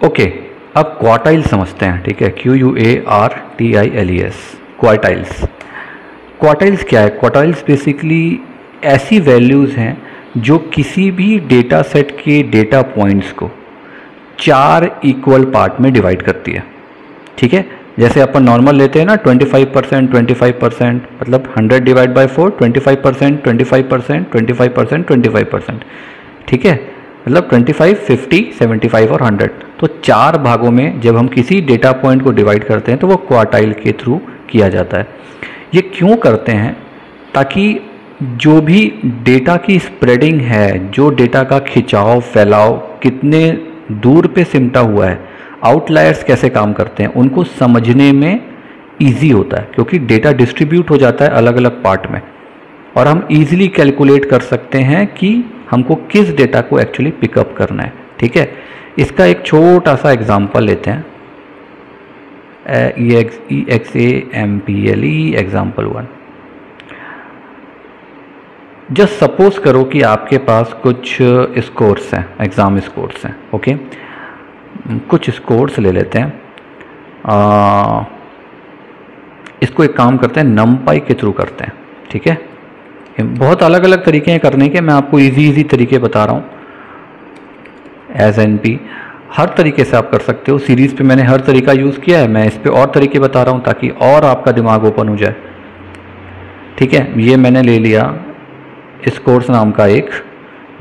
Okay, अब quartile समझते हैं, ठीक है, QUARTILES, क्वार्टाइल्स। क्वार्टाइल्स क्या है? क्वार्टाइल्स बेसिकली ऐसी वैल्यूज़ हैं जो किसी भी डेटा सेट के डेटा पॉइंट्स को 4 इक्वल पार्ट में डिवाइड करती है, ठीक है। जैसे अपन नॉर्मल लेते हैं ना 25%, 25%, मतलब 100 डिवाइड बाई 4, 25%, 25%, 25%, 25%, ठीक है, मतलब 25, 50, 75 और 100। तो 4 भागों में जब हम किसी डेटा पॉइंट को डिवाइड करते हैं तो वो क्वार्टाइल के थ्रू किया जाता है। ये क्यों करते हैं? ताकि जो भी डेटा की स्प्रेडिंग है, जो डेटा का खिंचाव फैलाव कितने दूर पे सिमटा हुआ है, आउटलायर्स कैसे काम करते हैं, उनको समझने में इजी होता है, क्योंकि डेटा डिस्ट्रीब्यूट हो जाता है अलग अलग पार्ट में, और हम इजीली कैलकुलेट कर सकते हैं कि हमको किस डेटा को एक्चुअली पिकअप करना है, ठीक है। इसका एक छोटा सा एग्जांपल लेते हैं, EXAMPLE एग्जाम्पल 1। जस्ट सपोज करो कि आपके पास कुछ स्कोर्स हैं, एग्ज़ाम स्कोर्स हैं, ओके। कुछ स्कोर्स ले लेते हैं, इसको एक काम करते हैं, नमपाई के थ्रू करते हैं, ठीक है। बहुत अलग अलग तरीके हैं करने के, मैं आपको इजी तरीके बता रहा हूँ। एज एन पी हर तरीके से आप कर सकते हो, सीरीज़ पे मैंने हर तरीका यूज़ किया है, मैं इस पे और तरीके बता रहा हूँ ताकि और आपका दिमाग ओपन हो जाए, ठीक है। ये मैंने ले लिया स्कोर्स नाम का एक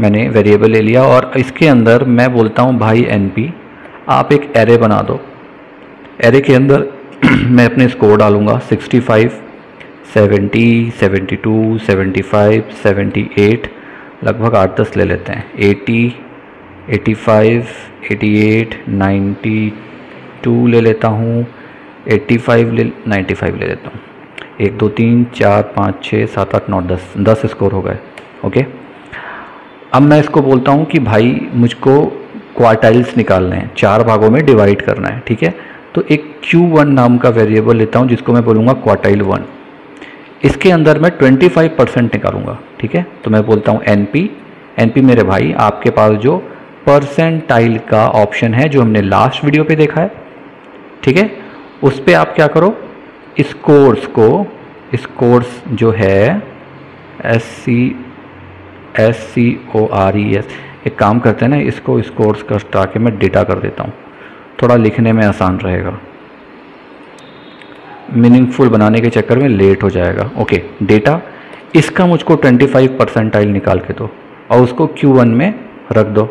मैंने वेरिएबल ले लिया, और इसके अंदर मैं बोलता हूँ भाई NP आप एक एरे बना दो। एरे के अंदर मैं अपने स्कोर डालूँगा 65, 70, 72, 75, 78, लगभग 8-10 ले लेते हैं, 80, 85, 88, 92 ले लेता हूँ, 95 ले लेता हूँ। 1 2 3 4 5 6 7 8 9 10 स्कोर हो गए, ओके। अब मैं इसको बोलता हूँ कि भाई मुझको क्वार्टाइल्स निकालने हैं, 4 भागों में डिवाइड करना है, ठीक है। तो एक Q1 नाम का वेरिएबल लेता हूँ जिसको मैं बोलूँगा क्वार्टाइल 1। इसके अंदर मैं 25% निकालूंगा, ठीक है। तो मैं बोलता हूँ NP मेरे भाई आपके पास जो परसेंटाइल का ऑप्शन है जो हमने लास्ट वीडियो पे देखा है, ठीक है, उस पर आप क्या करो, स्कोर्स जो है SCORES, एक काम करते हैं ना, इसको स्कोर्स का हटा के मैं डेटा कर देता हूँ, थोड़ा लिखने में आसान रहेगा, मीनिंगफुल बनाने के चक्कर में लेट हो जाएगा, ओके। डेटा इसका मुझको 25% निकाल के दो और उसको Q1 में रख दो,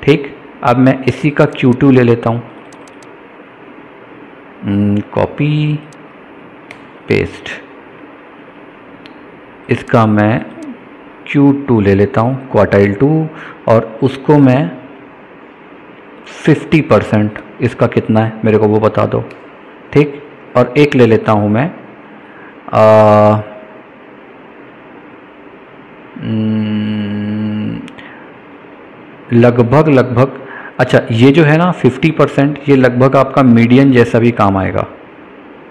ठीक। अब मैं इसी का Q2 ले लेता हूँ, कॉपी पेस्ट, इसका मैं Q2 ले लेता हूँ, क्वार्टाइल 2, और उसको मैं 50%, इसका कितना है मेरे को वो बता दो, ठीक। और एक ले लेता हूँ मैं लगभग अच्छा, ये जो है ना 50%, ये लगभग आपका मीडियन जैसा भी काम आएगा,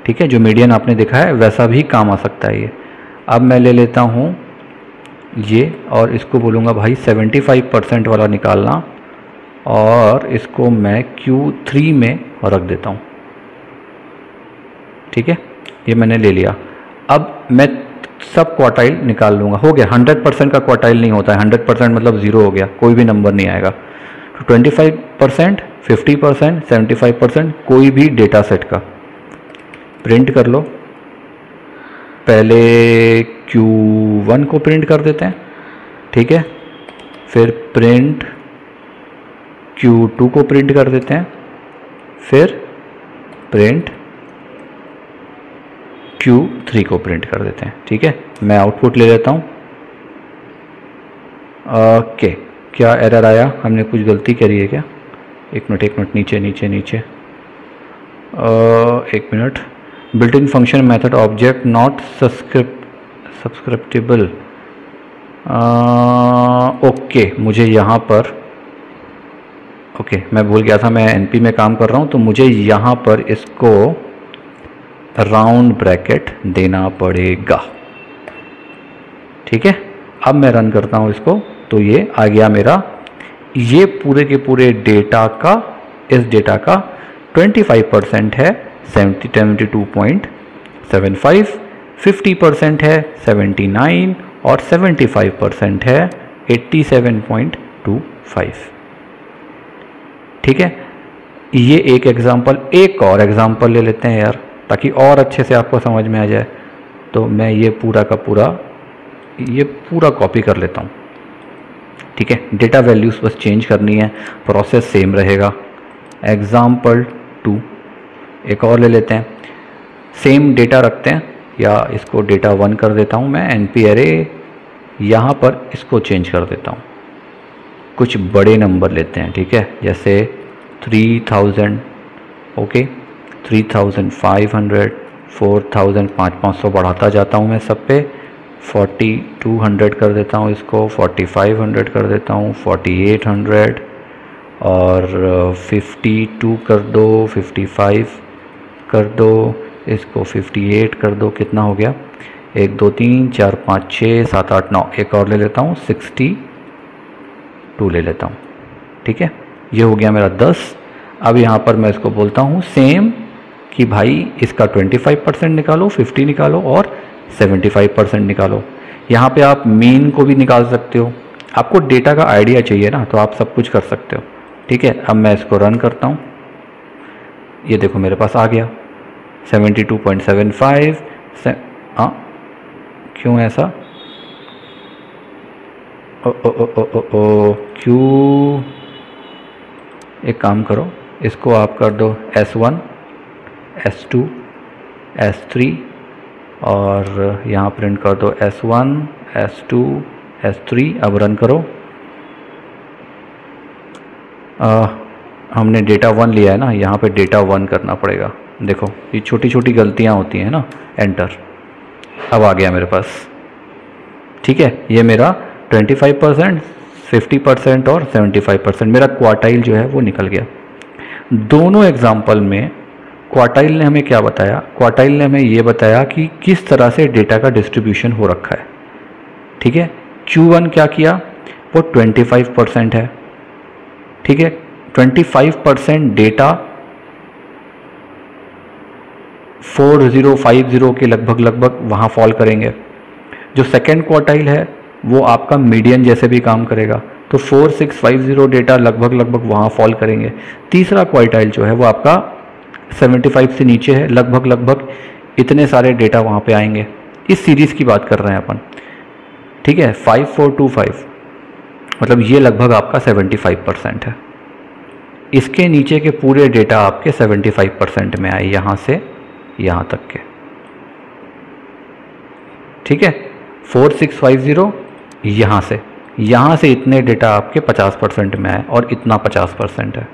ठीक है। जो मीडियन आपने देखा है वैसा भी काम आ सकता है ये। अब मैं ले लेता हूँ ये, और इसको बोलूँगा भाई 75% वाला निकालना, और इसको मैं Q3 में रख देता हूँ, ठीक है। ये मैंने ले लिया। अब मैं सब क्वार्टाइल निकाल लूँगा, हो गया। 100% का क्वार्टाइल नहीं होता है, 100% मतलब 0 हो गया, कोई भी नंबर नहीं आएगा। तो 25%, 50%, 75% कोई भी डेटा सेट का प्रिंट कर लो। पहले Q1 को प्रिंट कर देते हैं, ठीक है, फिर प्रिंट Q2 को प्रिंट कर देते हैं, फिर प्रिंट Q3 को प्रिंट कर देते हैं, ठीक है। मैं आउटपुट ले लेता हूँ, ओके। क्या एरर आया, हमने कुछ गलती करी है क्या? एक मिनट, नीचे एक minute. Built in function method object not subscriptable, okay. मुझे यहाँ पर ओके, मैं भूल गया था, मैं NP में काम कर रहा हूँ, तो मुझे यहाँ पर इसको राउंड ब्रैकेट देना पड़ेगा, ठीक है। अब मैं रन करता हूँ इसको, तो ये आ गया मेरा, ये पूरे के पूरे डेटा का इस डेटा का 25% है 72.75, 50% है 79 और 75% है 87.25। ठीक है, ये एक एग्जांपल। एक और एग्जांपल ले लेते हैं यार, ताकि और अच्छे से आपको समझ में आ जाए। तो मैं ये पूरा का पूरा कॉपी कर लेता हूँ। ठीक है, डेटा वैल्यूज़ बस चेंज करनी है, प्रोसेस सेम रहेगा। एग्जाम्पल 2 एक और ले लेते हैं, सेम डेटा रखते हैं, या इसको डेटा 1 कर देता हूँ मैं, NP array, यहाँ पर इसको चेंज कर देता हूँ, कुछ बड़े नंबर लेते हैं। ठीक है, जैसे 3000, ओके, 3500, 4000, 500 बढ़ाता जाता हूँ मैं सब पे। 4200 कर देता हूँ इसको, 4500 कर देता हूँ, 4800 और 52 कर दो, 55 कर दो, इसको 58 कर दो। कितना हो गया? 1 2 3 4 5 6 7 8 9। एक और ले लेता हूँ, 62 ले लेता हूँ। ठीक है, ये हो गया मेरा 10। अब यहाँ पर मैं इसको बोलता हूँ सेम कि भाई इसका 25% निकालो, 50 निकालो और 75% निकालो। यहाँ पे आप मीन को भी निकाल सकते हो। आपको डेटा का आइडिया चाहिए ना, तो आप सब कुछ कर सकते हो। ठीक है, अब मैं इसको रन करता हूँ, ये देखो मेरे पास आ गया 72.75। हाँ, क्यों ऐसा? क्यों? एक काम करो, इसको आप कर दो S1, S2, S3 और यहाँ प्रिंट कर दो S1, S2, S3। अब रन करो। हमने डेटा 1 लिया है ना, यहाँ पे डेटा 1 करना पड़ेगा। देखो ये छोटी छोटी गलतियाँ होती हैं ना। एंटर। अब आ गया मेरे पास। ठीक है, ये मेरा 25%, 50% और 75% मेरा क्वार्टाइल जो है वो निकल गया। दोनों एग्जाम्पल में क्वार्टाइल ने हमें क्या बताया? क्वार्टाइल ने हमें ये बताया कि किस तरह से डेटा का डिस्ट्रीब्यूशन हो रखा है। ठीक है, Q1 क्या किया? वो 25% है। ठीक है, 25% डेटा 4050 के लगभग वहाँ फॉल करेंगे। जो सेकेंड क्वार्टाइल है वो आपका मीडियन जैसे भी काम करेगा, तो 4650 डेटा लगभग वहाँ फॉल करेंगे। तीसरा क्वार्टाइल जो है वो आपका 75 से नीचे है, लगभग इतने सारे डेटा वहाँ पे आएंगे। इस सीरीज़ की बात कर रहे हैं अपन। ठीक है, 5425 मतलब ये लगभग आपका 75% है। इसके नीचे के पूरे डेटा आपके 75% में आए, यहाँ से यहाँ तक के। ठीक है, 4650 यहाँ से इतने डेटा आपके 50% में आए और इतना 50% है।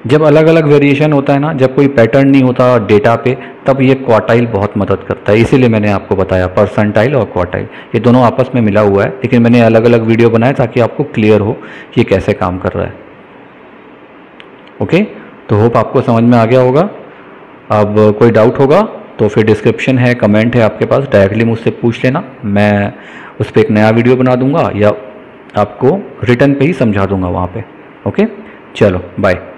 जब अलग अलग वेरिएशन होता है ना, जब कोई पैटर्न नहीं होता डेटा पे, तब ये क्वार्टाइल बहुत मदद करता है। इसीलिए मैंने आपको बताया परसेंटाइल और क्वार्टाइल ये दोनों आपस में मिला हुआ है, लेकिन मैंने अलग अलग वीडियो बनाया ताकि आपको क्लियर हो कि ये कैसे काम कर रहा है। ओके, तो होप आपको समझ में आ गया होगा। अब कोई डाउट होगा तो फिर डिस्क्रिप्शन है, कमेंट है आपके पास, डायरेक्टली मुझसे पूछ लेना। मैं उस पर एक नया वीडियो बना दूंगा या आपको रिटर्न पे ही समझा दूंगा वहाँ पे। ओके, चलो बाय।